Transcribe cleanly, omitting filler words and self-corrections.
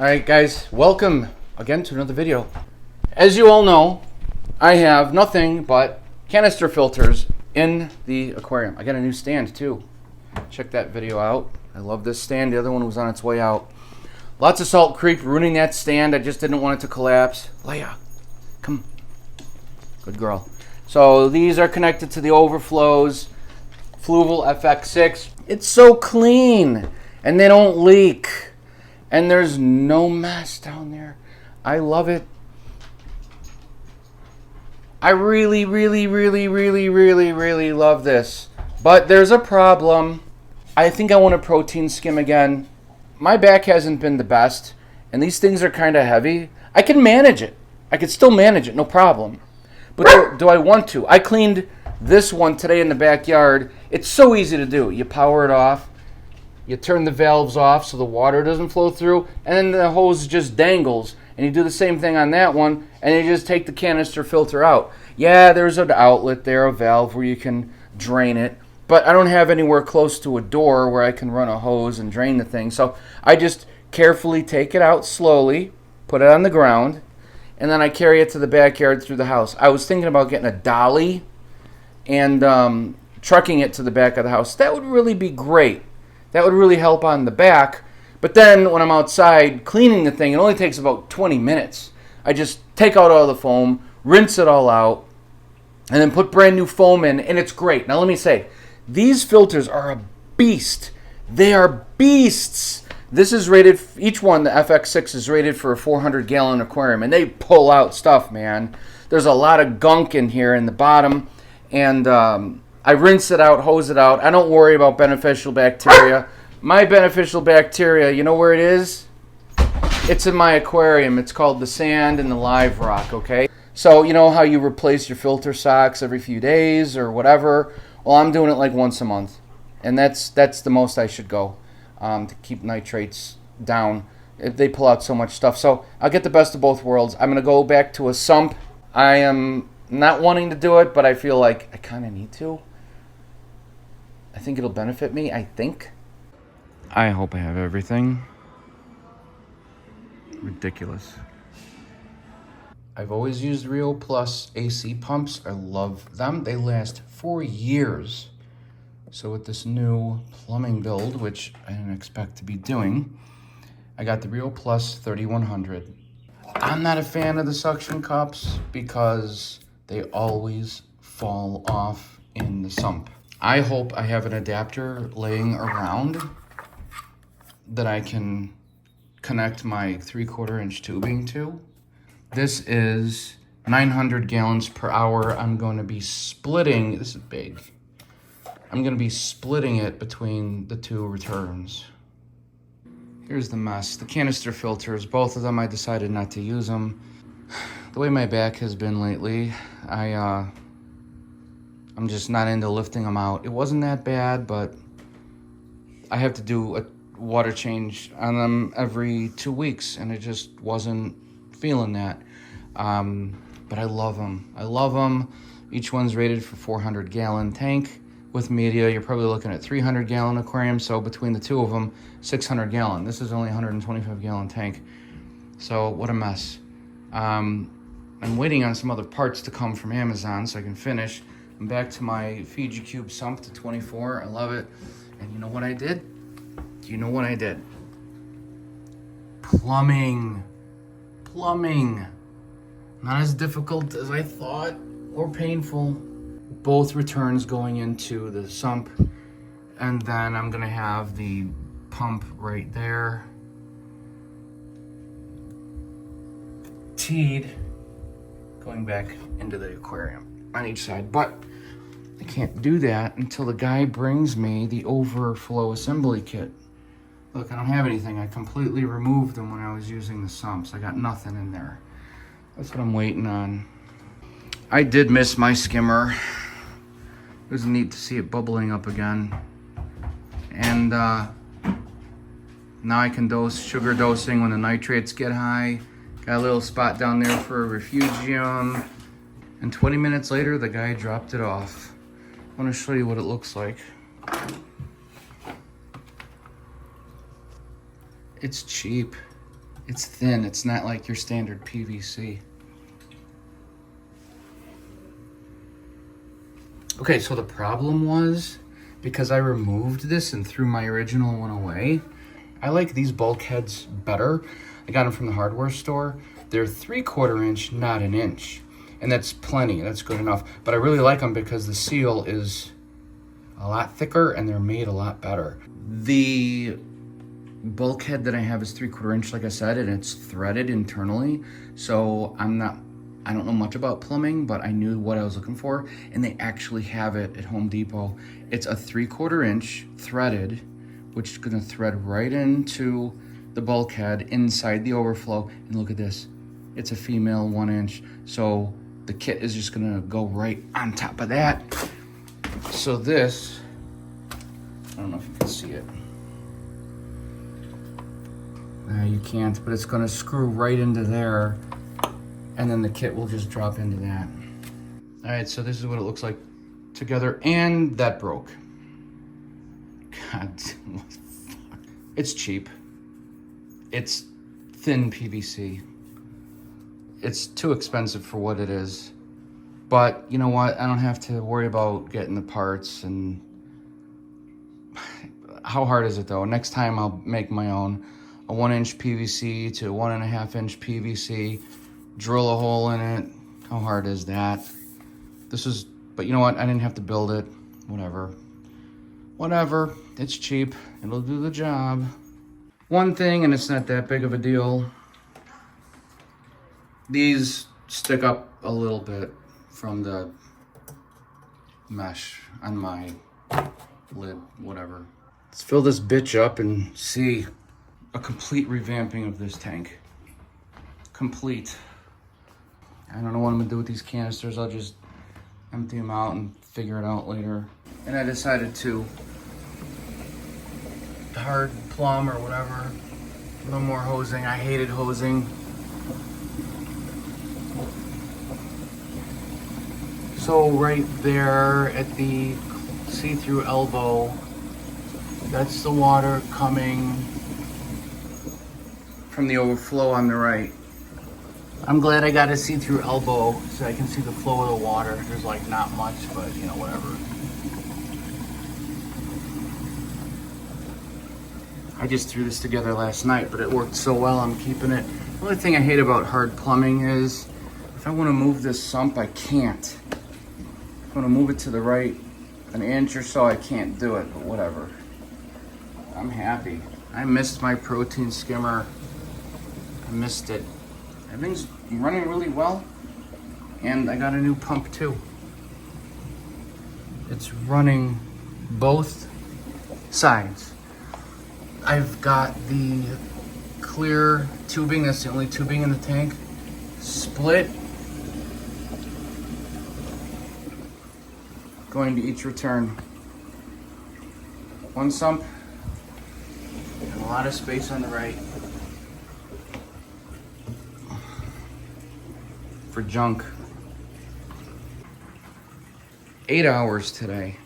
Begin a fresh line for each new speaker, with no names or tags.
Alright guys, welcome again to another video. As you all know, I have nothing but canister filters in the aquarium. I got a new stand too. Check that video out. I love this stand. The other one was on its way out. Lots of salt creep ruining that stand. I just didn't want it to collapse. Leia, come. Good girl. So these are connected to the overflows. Fluval FX6. It's so clean and they don't leak. And there's no mess down there. I love it. I really love this. But there's a problem. I think I want a protein skim again. My back hasn't been the best, and these things are kind of heavy. I can manage it. I can still manage it, no problem. But do I want to? I cleaned this one today in the backyard. It's so easy to do. You power it off. You turn the valves off so the water doesn't flow through, and then the hose just dangles. And you do the same thing on that one, and you just take the canister filter out. Yeah, there's an outlet there, a valve where you can drain it, but I don't have anywhere close to a door where I can run a hose and drain the thing. So I just carefully take it out slowly, put it on the ground, and then I carry it to the backyard through the house. I was thinking about getting a dolly and trucking it to the back of the house. That would really be great. That would really help on the back. But then when I'm outside cleaning the thing, it only takes about 20 minutes. I just take out all the foam, rinse it all out, and then put brand new foam in, and it's great. Now let me say, these filters are a beast. They are beasts. This is rated, each one, the FX6 is rated for a 400-gallon aquarium, and they pull out stuff, man. There's a lot of gunk in here in the bottom, and I rinse it out, hose it out. I don't worry about beneficial bacteria. My beneficial bacteria, you know where it is? It's in my aquarium. It's called the sand and the live rock, okay? So you know how you replace your filter socks every few days or whatever? Well, I'm doing it like once a month. And that's the most I should go to keep nitrates down. They pull out so much stuff. So I'll get the best of both worlds. I'm going to go back to a sump. I am not wanting to do it, but I feel like I kind of need to. I think it'll benefit me, I think. I hope I have everything. Ridiculous. I've always used Rio Plus AC pumps. I love them. They last 4 years. So with this new plumbing build, which I didn't expect to be doing, I got the Rio Plus 3100. I'm not a fan of the suction cups because they always fall off in the sump. I hope I have an adapter laying around that I can connect my 3/4 inch tubing to. This is 900 gallons per hour. I'm going to be splitting, this is big. I'm going to be splitting it between the two returns. Here's the mess. The canister filters, both of them, I decided not to use them. The way my back has been lately, I'm just not into lifting them out. It wasn't that bad, but I have to do a water change on them every 2 weeks, and it just wasn't feeling that. But I love them. I love them. Each one's rated for 400-gallon tank. With media, you're probably looking at 300-gallon aquarium, so between the two of them, 600-gallon. This is only a 125-gallon tank. So what a mess. I'm waiting on some other parts to come from Amazon so I can finish. I'm back to my Fiji Cube sump to 24. I love it. And you know what I did? You know what I did? Plumbing. Plumbing. Not as difficult as I thought or painful. Both returns going into the sump. And then I'm gonna have the pump right there. Teed going back into the aquarium on each side. But I can't do that until the guy brings me the overflow assembly kit. Look, I don't have anything. I completely removed them when I was using the sumps. I got nothing in there. That's what I'm waiting on. I did miss my skimmer. It was neat to see it bubbling up again. And now I can sugar dosing when the nitrates get high. Got a little spot down there for a refugium. And 20 minutes later, the guy dropped it off. I want to show you what it looks like. It's cheap. It's thin. It's not like your standard PVC. Okay, so the problem was, because I removed this and threw my original one away, I like these bulkheads better. I got them from the hardware store. They're 3/4 inch, not an inch. And that's plenty, that's good enough. But I really like them because the seal is a lot thicker and they're made a lot better. The bulkhead that I have is 3/4 inch, like I said, and it's threaded internally. So I don't know much about plumbing, but I knew what I was looking for, and they actually have it at Home Depot. It's a 3/4 inch threaded, which is gonna thread right into the bulkhead inside the overflow. And look at this, it's a female 1 inch. So the kit is just gonna go right on top of that. So this, I don't know if you can see it. You can't, but it's gonna screw right into there, and then the kit will just drop into that. All right, so this is what it looks like together, and that broke. God, what the fuck? It's cheap. It's thin PVC. It's too expensive for what it is. But you know what? I don't have to worry about getting the parts. And how hard is it though? Next time I'll make my own. A 1 inch PVC to 1.5 inch PVC, drill a hole in it. How hard is that? But you know what? I didn't have to build it. Whatever. It's cheap. It'll do the job. One thing, and it's not that big of a deal. These stick up a little bit from the mesh on my lid, whatever. Let's fill this bitch up and see a complete revamping of this tank. Complete. I don't know what I'm gonna do with these canisters. I'll just empty them out and figure it out later. And I decided to hard plumb or whatever. No more hosing. I hated hosing. So right there at the see-through elbow, that's the water coming from the overflow on the right. I'm glad I got a see-through elbow so I can see the flow of the water. There's like not much, but you know, whatever. I just threw this together last night, but it worked so well, I'm keeping it. The only thing I hate about hard plumbing is if I want to move this sump, I can't. If I want to move it to the right an inch or so, I can't do it, but whatever. I'm happy. I missed my protein skimmer. I missed it. Everything's running really well, and I got a new pump too. It's running both sides. I've got the clear tubing, that's the only tubing in the tank, split, going to each return. One sump, and a lot of space on the right for junk. 8 hours today.